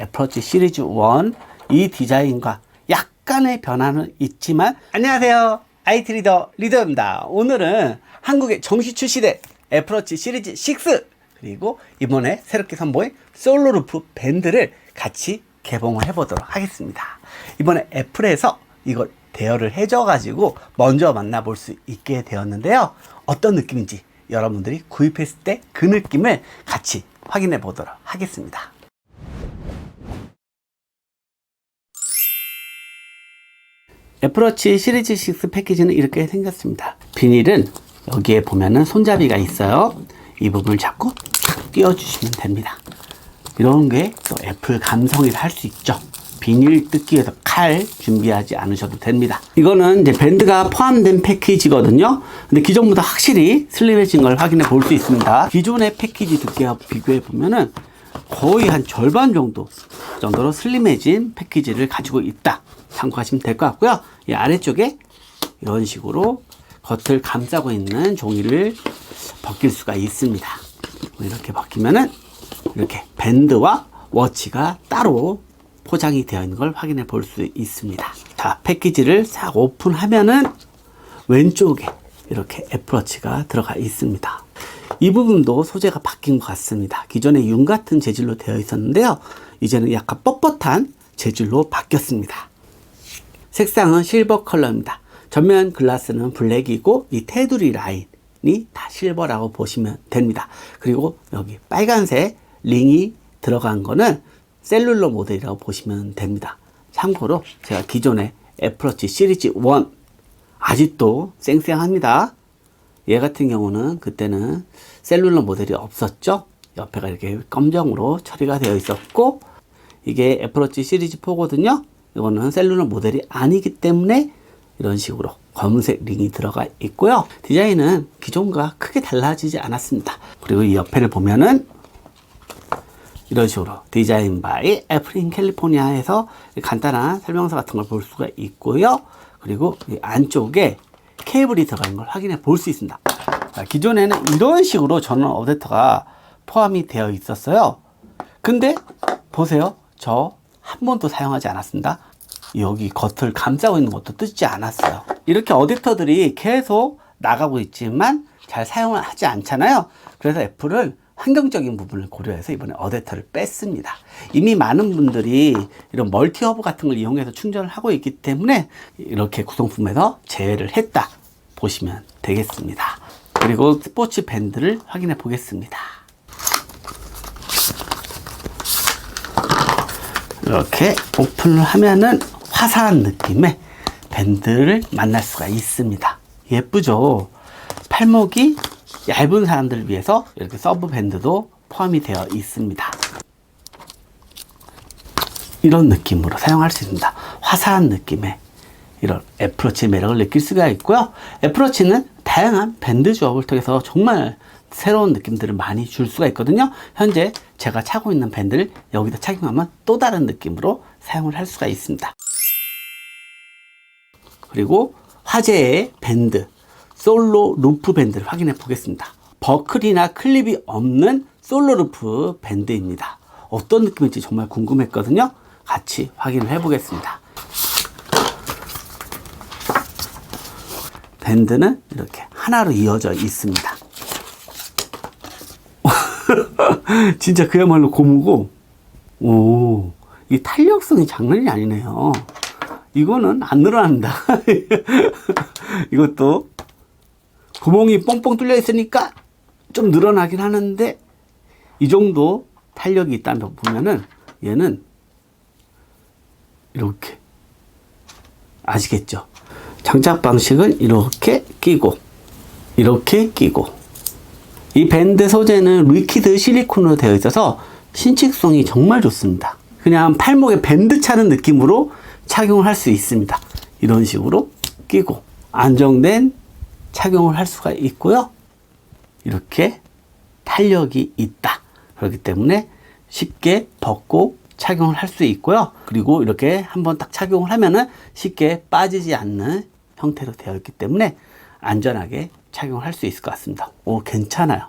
애플워치 시리즈 1 이 디자인과 약간의 변화는 있지만, 안녕하세요, IT 리더 리더입니다. 오늘은 한국에 정식 출시된 애플워치 시리즈 6 그리고 이번에 새롭게 선보인 솔로루프 밴드를 같이 개봉을 해보도록 하겠습니다. 이번에 애플에서 이걸 대여를 해줘 가지고 먼저 만나볼 수 있게 되었는데요. 어떤 느낌인지 여러분들이 구입했을 때 그 느낌을 같이 확인해 보도록 하겠습니다. 애플워치 시리즈 6 패키지는 이렇게 생겼습니다. 비닐은 여기에 보면은 손잡이가 있어요. 이 부분을 잡고 띄워주시면 됩니다. 이런 게 또 애플 감성이라 할 수 있죠. 비닐 뜯기 위해서 칼 준비하지 않으셔도 됩니다. 이거는 이제 밴드가 포함된 패키지거든요. 근데 기존보다 확실히 슬림해진 걸 확인해 볼 수 있습니다. 기존의 패키지 두께와 비교해 보면은 거의 한 절반 정도로 슬림해진 패키지를 가지고 있다 참고하시면 될 것 같고요. 이 아래쪽에 이런 식으로 겉을 감싸고 있는 종이를 벗길 수가 있습니다. 이렇게 벗기면은 이렇게 밴드와 워치가 따로 포장이 되어 있는 걸 확인해 볼 수 있습니다. 자, 패키지를 싹 오픈하면은 왼쪽에 이렇게 애플워치가 들어가 있습니다. 이 부분도 소재가 바뀐 것 같습니다. 기존에 윤 같은 재질로 되어 있었는데요. 이제는 약간 뻣뻣한 재질로 바뀌었습니다. 색상은 실버 컬러입니다. 전면 글라스는 블랙이고 이 테두리 라인이 다 실버라고 보시면 됩니다. 그리고 여기 빨간색 링이 들어간 거는 셀룰러 모델이라고 보시면 됩니다. 참고로 제가 기존의 애플워치 시리즈 1 아직도 쌩쌩합니다. 얘 같은 경우는 그때는 셀룰러 모델이 없었죠. 옆에가 이렇게 검정으로 처리가 되어 있었고, 이게 애플워치 시리즈 4거든요. 이거는 셀룰러 모델이 아니기 때문에 이런 식으로 검은색 링이 들어가 있고요. 디자인은 기존과 크게 달라지지 않았습니다. 그리고 이 옆에를 보면은 이런 식으로 디자인 바이 애플 인 캘리포니아에서 간단한 설명서 같은 걸 볼 수가 있고요. 그리고 이 안쪽에 케이블이 들어간 걸 확인해 볼 수 있습니다. 자, 기존에는 이런 식으로 전원 어댑터가 포함이 되어 있었어요. 근데 보세요. 저 한 번도 사용하지 않았습니다. 여기 겉을 감싸고 있는 것도 뜯지 않았어요. 이렇게 어댑터들이 계속 나가고 있지만 잘 사용을 하지 않잖아요. 그래서 애플은 환경적인 부분을 고려해서 이번에 어댑터를 뺐습니다. 이미 많은 분들이 이런 멀티허브 같은 걸 이용해서 충전을 하고 있기 때문에 이렇게 구성품에서 제외를 했다 보시면 되겠습니다. 그리고 스포츠 밴드를 확인해 보겠습니다. 이렇게 오픈을 하면은 화사한 느낌의 밴드를 만날 수가 있습니다. 예쁘죠? 팔목이 얇은 사람들을 위해서 이렇게 서브 밴드도 포함이 되어 있습니다. 이런 느낌으로 사용할 수 있습니다. 화사한 느낌의 이런 애플워치의 매력을 느낄 수가 있고요. 애플워치는 다양한 밴드 조합을 통해서 정말 새로운 느낌들을 많이 줄 수가 있거든요. 현재 제가 차고 있는 밴드를 여기다 착용하면 또 다른 느낌으로 사용을 할 수가 있습니다. 그리고 화제의 밴드 솔로 루프 밴드를 확인해 보겠습니다. 버클이나 클립이 없는 솔로 루프 밴드입니다. 어떤 느낌일지 정말 궁금했거든요. 같이 확인을 해 보겠습니다. 밴드는 이렇게 하나로 이어져 있습니다. 진짜 그야말로 고무고, 오, 이 탄력성이 장난이 아니네요. 이거는 안 늘어난다. 이것도 구멍이 뻥뻥 뚫려 있으니까 좀 늘어나긴 하는데, 이 정도 탄력이 있다는 거 보면은 얘는 이렇게, 아시겠죠? 장착 방식은 이렇게 끼고 이렇게 끼고, 이 밴드 소재는 리퀴드 실리콘으로 되어 있어서 신축성이 정말 좋습니다. 그냥 팔목에 밴드 차는 느낌으로 착용을 할 수 있습니다. 이런 식으로 끼고 안정된 착용을 할 수가 있고요. 이렇게 탄력이 있다. 그렇기 때문에 쉽게 벗고 착용을 할 수 있고요. 그리고 이렇게 한번 딱 착용을 하면은 쉽게 빠지지 않는 형태로 되어 있기 때문에 안전하게 착용을 할 수 있을 것 같습니다. 오, 괜찮아요.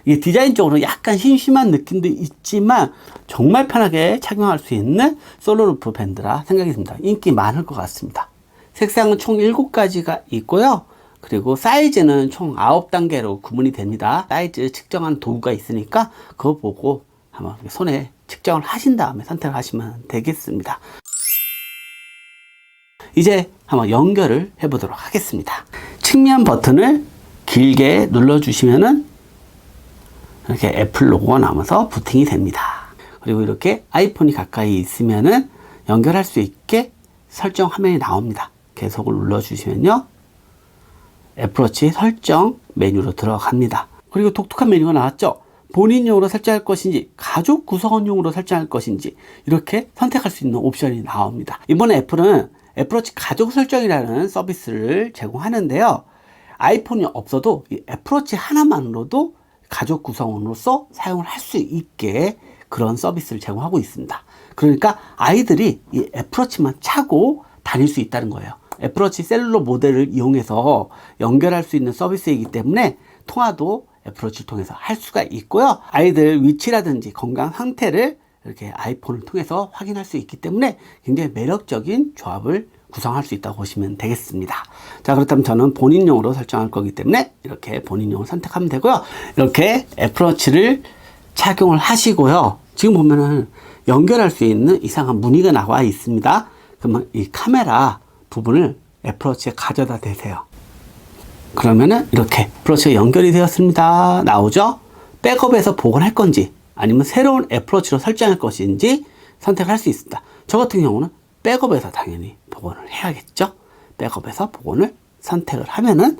이게 디자인적으로 약간 심심한 느낌도 있지만 정말 편하게 착용할 수 있는 솔로루프 밴드라 생각이 듭니다. 인기 많을 것 같습니다. 색상은 총 7가지가 있고요. 그리고 사이즈는 총 9단계로 구분이 됩니다. 사이즈 측정하는 도구가 있으니까 그거 보고 한번 손에 측정을 하신 다음에 선택하시면 되겠습니다. 이제 한번 연결을 해 보도록 하겠습니다. 측면 버튼을 길게 눌러 주시면은 이렇게 애플 로고가 나오면서 부팅이 됩니다. 그리고 이렇게 아이폰이 가까이 있으면은 연결할 수 있게 설정 화면이 나옵니다. 계속을 눌러 주시면요, 애플워치 설정 메뉴로 들어갑니다. 그리고 독특한 메뉴가 나왔죠. 본인용으로 설정할 것인지 가족 구성원용으로 설정할 것인지 이렇게 선택할 수 있는 옵션이 나옵니다. 이번에 애플은 애플워치 가족 설정이라는 서비스를 제공하는데요, 아이폰이 없어도 이 애플워치 하나만으로도 가족 구성원으로서 사용을 할 수 있게 그런 서비스를 제공하고 있습니다. 그러니까 아이들이 이 애플워치만 차고 다닐 수 있다는 거예요. 애플워치 셀룰러 모델을 이용해서 연결할 수 있는 서비스이기 때문에 통화도 애플워치를 통해서 할 수가 있고요. 아이들 위치라든지 건강 상태를 이렇게 아이폰을 통해서 확인할 수 있기 때문에 굉장히 매력적인 조합을 구성할 수 있다고 보시면 되겠습니다. 자, 그렇다면 저는 본인용으로 설정할 거기 때문에 이렇게 본인용을 선택하면 되고요. 이렇게 애플워치를 착용을 하시고요. 지금 보면은 연결할 수 있는 이상한 무늬가 나와 있습니다. 그러면 이 카메라 부분을 애플워치에 가져다 대세요. 그러면은 이렇게 애플워치가 연결이 되었습니다 나오죠. 백업해서 복원할 건지 아니면 새로운 애플워치로 설정할 것인지 선택할 수 있습니다. 저 같은 경우는 백업해서 당연히 복원을 해야겠죠. 백업해서 복원을 선택을 하면은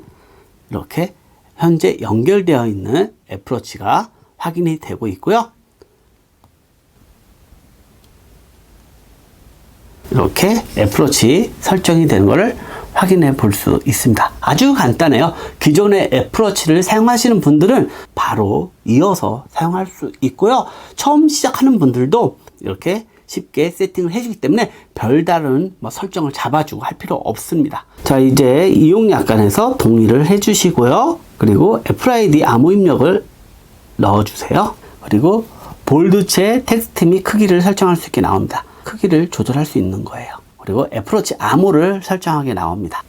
이렇게 현재 연결되어 있는 애플워치가 확인이 되고 있고요. 이렇게 애플워치 설정이 되는 것을 확인해 볼 수 있습니다. 아주 간단해요. 기존의 애플워치를 사용하시는 분들은 바로 이어서 사용할 수 있고요. 처음 시작하는 분들도 이렇게 쉽게 세팅을 해주기 때문에 별다른 설정을 잡아주고 할 필요 없습니다. 자, 이제 이용 약관에서 동의를 해주시고요. 그리고 애플 아이디 암호 입력을 넣어주세요. 그리고 볼드체 텍스트 및 크기를 설정할 수 있게 나옵니다. 크기를 조절할 수 있는 거예요. 그리고 애플워치 암호를 설정하게 나옵니다.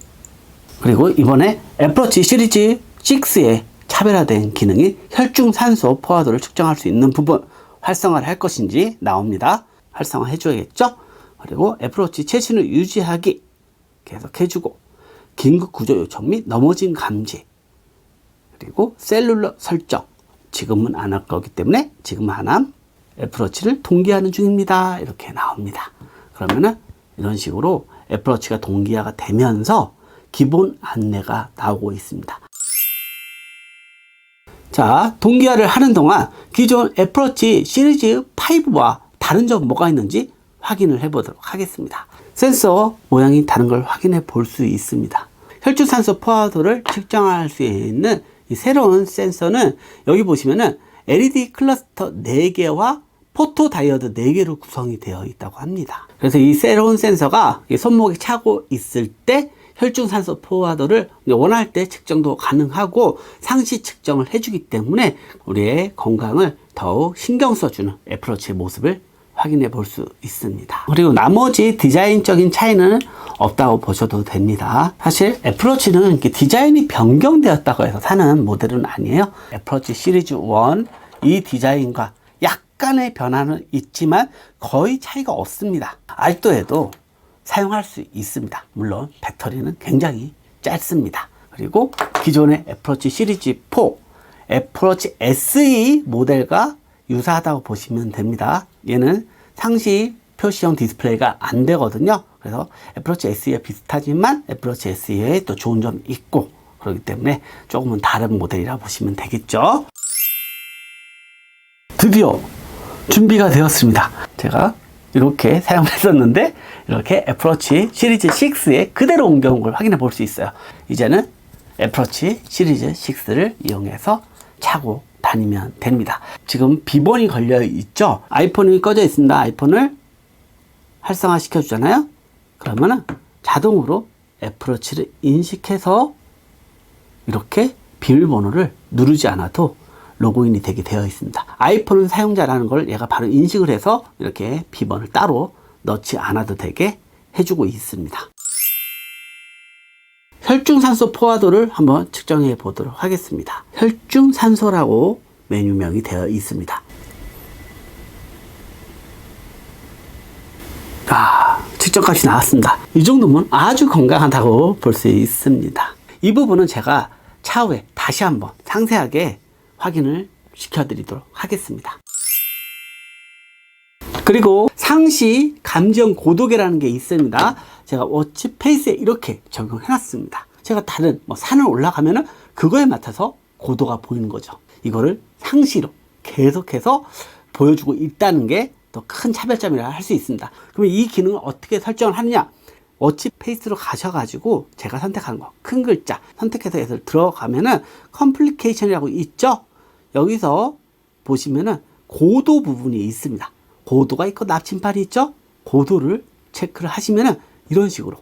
그리고 이번에 애플워치 시리즈 6의 차별화된 기능인 혈중산소 포화도를 측정할 수 있는 부분 활성화를 할 것인지 나옵니다. 활성화 해줘야겠죠. 그리고 애플워치 최신을 유지하기 계속 해주고, 긴급 구조 요청 및 넘어진 감지, 그리고 셀룰러 설정, 지금은 안 할 거기 때문에 지금은 안 함, 애플워치를 동기화하는 중입니다. 이렇게 나옵니다. 그러면은 이런 식으로 애플워치가 동기화가 되면서 기본 안내가 나오고 있습니다. 자, 동기화를 하는 동안 기존 애플워치 시리즈 5와 다른 점은 뭐가 있는지 확인을 해보도록 하겠습니다. 센서 모양이 다른 걸 확인해 볼 수 있습니다. 혈중산소 포화도를 측정할 수 있는 이 새로운 센서는 여기 보시면은 LED 클러스터 4개와 포토 다이오드 4개로 구성이 되어 있다고 합니다. 그래서 이 새로운 센서가 손목에 차고 있을 때 혈중산소 포화도를 원할 때 측정도 가능하고 상시 측정을 해주기 때문에 우리의 건강을 더욱 신경 써주는 애플워치의 모습을 확인해 볼 수 있습니다. 그리고 나머지 디자인적인 차이는 없다고 보셔도 됩니다. 사실 애플워치는 디자인이 변경되었다고 해서 사는 모델은 아니에요. 애플워치 시리즈 1 이 디자인과 약간의 변화는 있지만 거의 차이가 없습니다. 알토에도 사용할 수 있습니다. 물론 배터리는 굉장히 짧습니다. 그리고 기존의 애플워치 시리즈 4 애플워치 SE 모델과 유사하다고 보시면 됩니다. 얘는 상시 표시형 디스플레이가 안 되거든요. 그래서 애플워치 SE와 비슷하지만 애플워치 SE에 또 좋은 점이 있고 그렇기 때문에 조금은 다른 모델이라 보시면 되겠죠. 드디어 준비가 되었습니다. 제가 이렇게 사용했었는데 이렇게 애플워치 시리즈 6에 그대로 옮겨온 걸 확인해 볼 수 있어요. 이제는 애플워치 시리즈 6를 이용해서 차고 다니면 됩니다. 지금 비번이 걸려 있죠. 아이폰이 꺼져 있습니다. 아이폰을 활성화 시켜 주잖아요. 그러면은 자동으로 애플워치를 인식해서 이렇게 비밀번호를 누르지 않아도 로그인이 되게 되어 있습니다. 아이폰 사용자라는 걸 얘가 바로 인식을 해서 이렇게 비번을 따로 넣지 않아도 되게 해주고 있습니다. 혈중산소 포화도를 한번 측정해 보도록 하겠습니다. 혈중산소라고 메뉴명이 되어 있습니다. 측정값이 나왔습니다. 이 정도면 아주 건강하다고 볼 수 있습니다. 이 부분은 제가 차후에 다시 한번 상세하게 확인을 시켜드리도록 하겠습니다. 그리고 상시 감정 고도계라는 게 있습니다. 제가 워치페이스에 이렇게 적용해 놨습니다. 제가 다른 산을 올라가면은 그거에 맞춰서 고도가 보이는 거죠. 이거를 상시로 계속해서 보여주고 있다는 게 더 큰 차별점이라 할 수 있습니다. 그러면 이 기능을 어떻게 설정을 하느냐? 워치페이스로 가셔가지고 제가 선택한 거 큰 글자 선택해서 해서 들어가면은 컴플리케이션이라고 있죠? 여기서 보시면은 고도 부분이 있습니다. 고도가 있고 나침판이 있죠? 고도를 체크를 하시면은 이런 식으로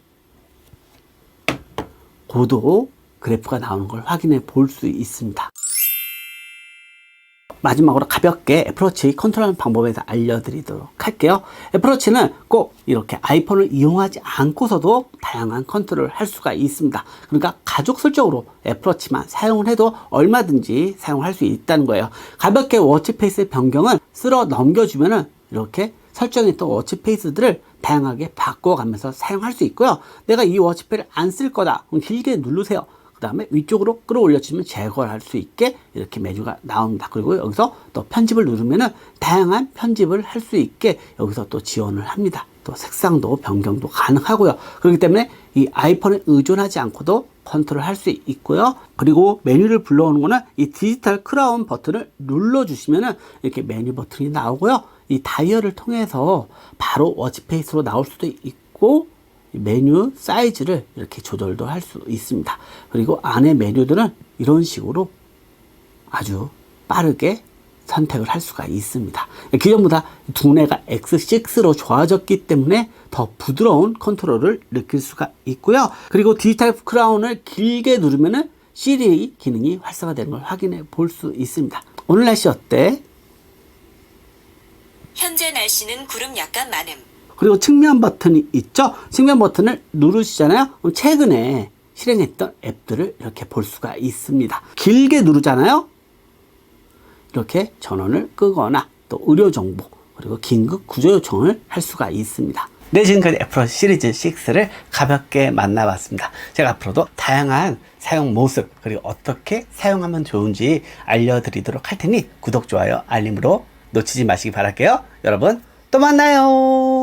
고도 그래프가 나오는 걸 확인해 볼 수 있습니다. 마지막으로 가볍게 애플워치 컨트롤하는 방법에 대해서 알려드리도록 할게요. 애플워치는 꼭 이렇게 아이폰을 이용하지 않고서도 다양한 컨트롤을 할 수가 있습니다. 그러니까 가족 설정으로 애플워치만 사용을 해도 얼마든지 사용할 수 있다는 거예요. 가볍게 워치페이스의 변경은 쓸어 넘겨주면은 이렇게 설정했던 워치페이스들을 다양하게 바꿔가면서 사용할 수 있고요. 내가 이 워치페이스를 안 쓸 거다. 그럼 길게 누르세요. 그 다음에 위쪽으로 끌어올려주면 제거를 할 수 있게 이렇게 메뉴가 나옵니다. 그리고 여기서 또 편집을 누르면은 다양한 편집을 할 수 있게 여기서 또 지원을 합니다. 또 색상도 변경도 가능하고요. 그렇기 때문에 이 아이폰에 의존하지 않고도 컨트롤 할 수 있고요. 그리고 메뉴를 불러오는 거는 이 디지털 크라운 버튼을 눌러주시면은 이렇게 메뉴 버튼이 나오고요. 이 다이얼을 통해서 바로 워치페이스로 나올 수도 있고 메뉴 사이즈를 이렇게 조절도 할 수 있습니다. 그리고 안에 메뉴들은 이런 식으로 아주 빠르게 선택을 할 수가 있습니다. 기존보다 두뇌가 X6로 좋아졌기 때문에 더 부드러운 컨트롤을 느낄 수가 있고요. 그리고 디지털 크라운을 길게 누르면은 시리 기능이 활성화되는 걸 확인해 볼 수 있습니다. 오늘 날씨 어때? 현재 날씨는 구름 약간 많음. 그리고 측면 버튼이 있죠? 측면 버튼을 누르시잖아요? 그럼 최근에 실행했던 앱들을 이렇게 볼 수가 있습니다. 길게 누르잖아요? 이렇게 전원을 끄거나 또 의료 정보 그리고 긴급 구조 요청을 할 수가 있습니다. 네, 지금까지 애플워치 시리즈 6를 가볍게 만나봤습니다. 제가 앞으로도 다양한 사용 모습 그리고 어떻게 사용하면 좋은지 알려드리도록 할 테니 구독, 좋아요, 알림으로 놓치지 마시기 바랄게요. 여러분 또 만나요.